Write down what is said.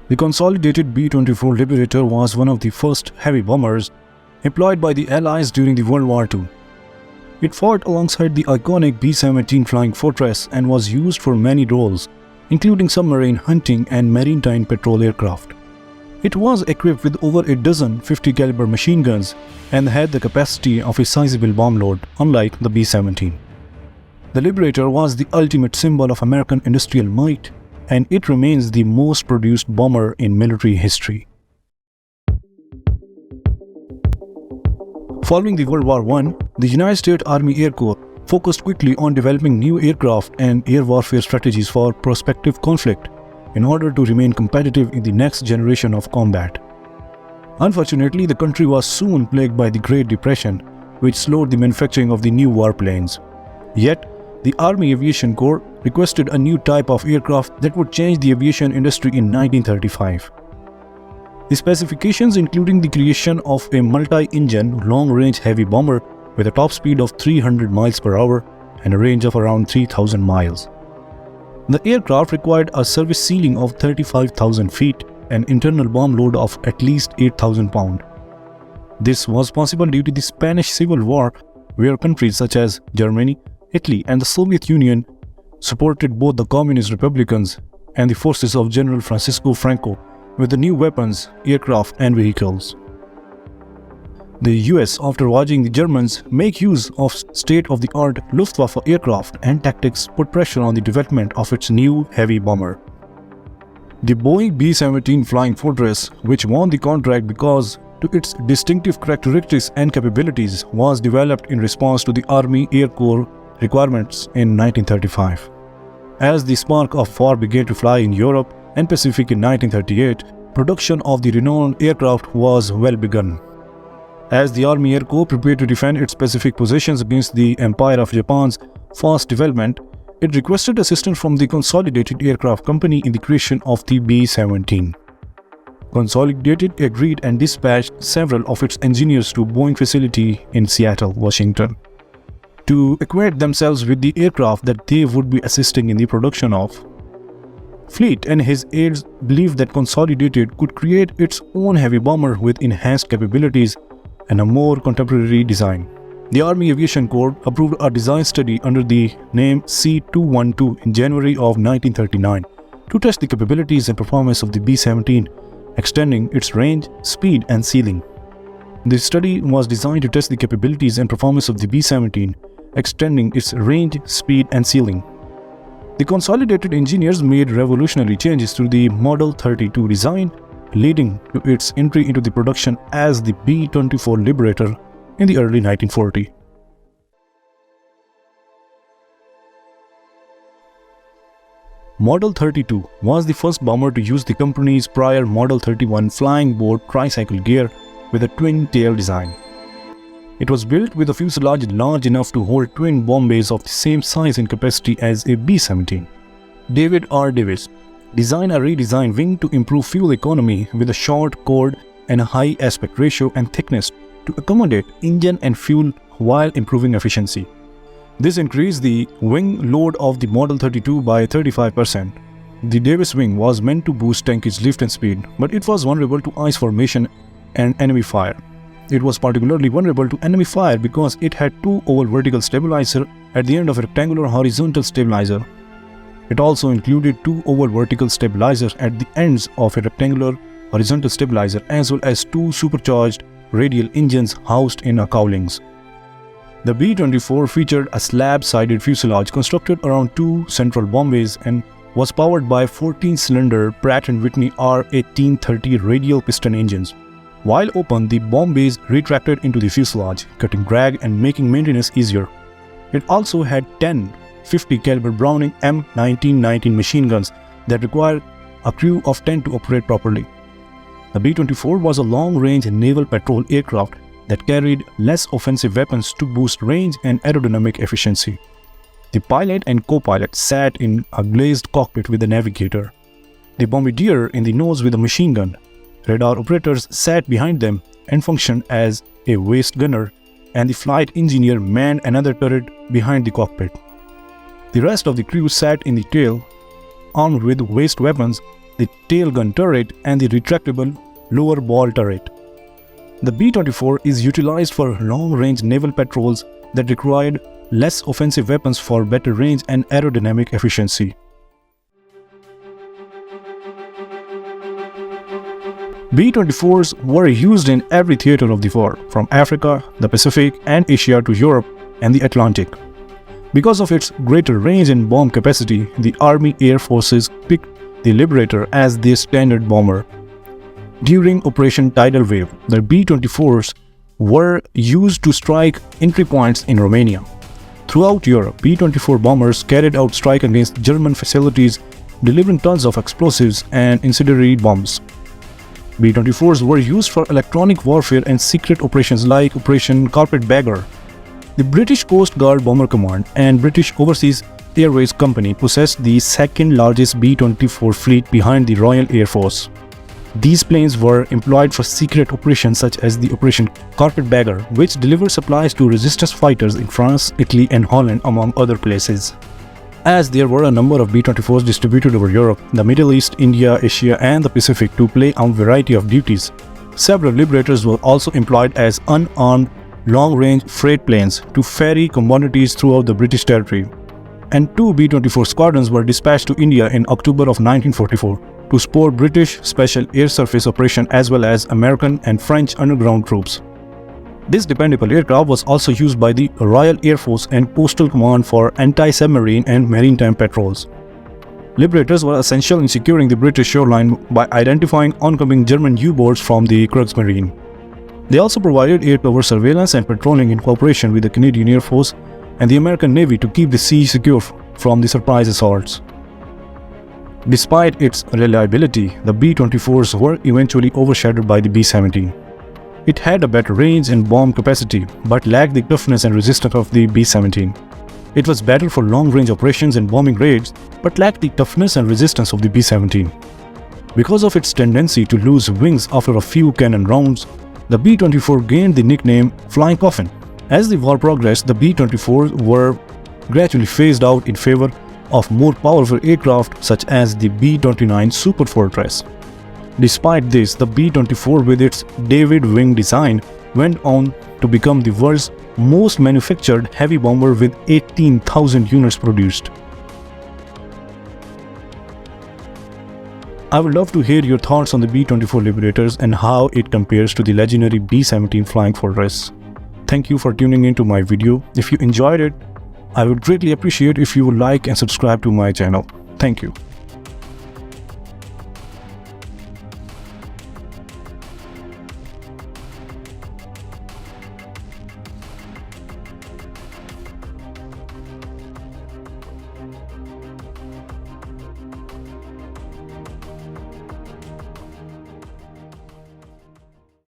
The consolidated B-24 Liberator was one of the first heavy bombers employed by the Allies during the World War II. It fought alongside the iconic B-17 Flying Fortress and was used for many roles, including submarine hunting and maritime patrol aircraft. It was equipped with over a dozen 50 caliber machine guns and had the capacity of a sizable bomb load, unlike the B-17. The Liberator was the ultimate symbol of American industrial might, and it remains the most produced bomber in military history. Following the World War I, the United States Army Air Corps focused quickly on developing new aircraft and air warfare strategies for prospective conflict in order to remain competitive in the next generation of combat. Unfortunately, the country was soon plagued by the Great Depression, which slowed the manufacturing of the new warplanes. Yet, the Army Aviation Corps requested a new type of aircraft that would change the aviation industry in 1935. The specifications including the creation of a multi-engine, long-range heavy bomber with a top speed of 300 miles per hour and a range of around 3,000 miles. The aircraft required a service ceiling of 35,000 feet and internal bomb load of at least 8,000 pounds. This was possible due to the Spanish Civil War, where countries such as Germany, Italy, and the Soviet Union supported both the Communist Republicans and the forces of General Francisco Franco with the new weapons, aircraft, and vehicles. The US, after watching the Germans make use of state-of-the-art Luftwaffe aircraft and tactics, put pressure on the development of its new heavy bomber. The Boeing B-17 Flying Fortress, which won the contract because to its distinctive characteristics and capabilities, was developed in response to the Army Air Corps requirements in 1935. As the spark of war began to fly in Europe and Pacific in 1938, production of the renowned aircraft was well begun. As the Army Air Corps prepared to defend its Pacific positions against the Empire of Japan's fast development, it requested assistance from the Consolidated Aircraft Company in the creation of the B-17. Consolidated agreed and dispatched several of its engineers to Boeing facility in Seattle, Washington, to acquaint themselves with the aircraft that they would be assisting in the production of. Fleet and his aides believed that Consolidated could create its own heavy bomber with enhanced capabilities and a more contemporary design. The Army Aviation Corps approved a design study under the name C-212 in January of 1939 to test the capabilities and performance of the B-17, extending its range, speed, and ceiling. The study was designed to test the capabilities and performance of the B-17, extending its range, speed, and ceiling. The Consolidated engineers made revolutionary changes to the Model 32 design, leading to its entry into the production as the B-24 Liberator in the early 1940s. Model 32 was the first bomber to use the company's prior Model 31 flying board tricycle gear with a twin-tail design. It was built with a fuselage large enough to hold twin bomb bays of the same size and capacity as a B-17. David R. Davis designed a redesigned wing to improve fuel economy with a short chord and a high aspect ratio and thickness to accommodate engine and fuel while improving efficiency. This increased the wing load of the Model 32 by 35%. The Davis wing was meant to boost tankage lift and speed, but it was vulnerable to ice formation and enemy fire. It was particularly vulnerable to enemy fire because it had two oval vertical stabilizers at the end of a rectangular horizontal stabilizer. It also included two oval vertical stabilizers at the ends of a rectangular horizontal stabilizer, as well as two supercharged radial engines housed in cowlings. The B-24 featured a slab-sided fuselage constructed around two central bomb bays and was powered by 14-cylinder Pratt & Whitney R1830 radial piston engines. While open, the bomb bays retracted into the fuselage, cutting drag and making maintenance easier. It also had 10 50 caliber Browning M1919 machine guns that required a crew of 10 to operate properly. The B-24 was a long-range naval patrol aircraft that carried less offensive weapons to boost range and aerodynamic efficiency. The pilot and co-pilot sat in a glazed cockpit with a navigator, the bombardier in the nose with a machine gun. Radar operators sat behind them and functioned as a waist gunner, and the flight engineer manned another turret behind the cockpit. The rest of the crew sat in the tail, armed with waist weapons the tail gun turret, and the retractable lower ball turret. The B-24 is utilized for long-range naval patrols that required less offensive weapons for better range and aerodynamic efficiency. B-24s were used in every theater of the war, from Africa, the Pacific, and Asia to Europe and the Atlantic. Because of its greater range and bomb capacity, the Army Air Forces picked the Liberator as their standard bomber. During Operation Tidal Wave, the B-24s were used to strike entry points in Romania. Throughout Europe, B-24 bombers carried out strike against German facilities, delivering tons of explosives and incendiary bombs. B-24s were used for electronic warfare and secret operations like Operation Carpetbagger. The British Coast Guard Bomber Command and British Overseas Airways Company possessed the second largest B-24 fleet behind the Royal Air Force. These planes were employed for secret operations such as the Operation Carpetbagger, which delivered supplies to resistance fighters in France, Italy, and Holland, among other places. As there were a number of B-24s distributed over Europe, the Middle East, India, Asia, and the Pacific to play a variety of duties, several Liberators were also employed as unarmed long-range freight planes to ferry commodities throughout the British territory. And 2 B-24 squadrons were dispatched to India in October of 1944 to support British Special Air Surface Operation as well as American and French underground troops. This dependable aircraft was also used by the Royal Air Force and Coastal Command for anti-submarine and maritime patrols. Liberators were essential in securing the British shoreline by identifying oncoming German U-boats from the Kriegsmarine. They also provided air cover surveillance and patrolling in cooperation with the Canadian Air Force and the American Navy to keep the sea secure from the surprise assaults. Despite its reliability, the B-24s were eventually overshadowed by the B-17. It had a better range and bomb capacity, but lacked the toughness and resistance of the B-17. It was better for long-range operations and bombing raids, but lacked the toughness and resistance of the B-17. Because of its tendency to lose wings after a few cannon rounds, the B-24 gained the nickname Flying Coffin. As the war progressed, the B-24s were gradually phased out in favor of more powerful aircraft such as the B-29 Super Fortress. Despite this, the B-24 with its David wing design went on to become the world's most manufactured heavy bomber with 18,000 units produced. I would love to hear your thoughts on the B-24 Liberators and how it compares to the legendary B-17 Flying Fortress. Thank you for tuning into my video. If you enjoyed it, I would greatly appreciate if you would like and subscribe to my channel. Thank you.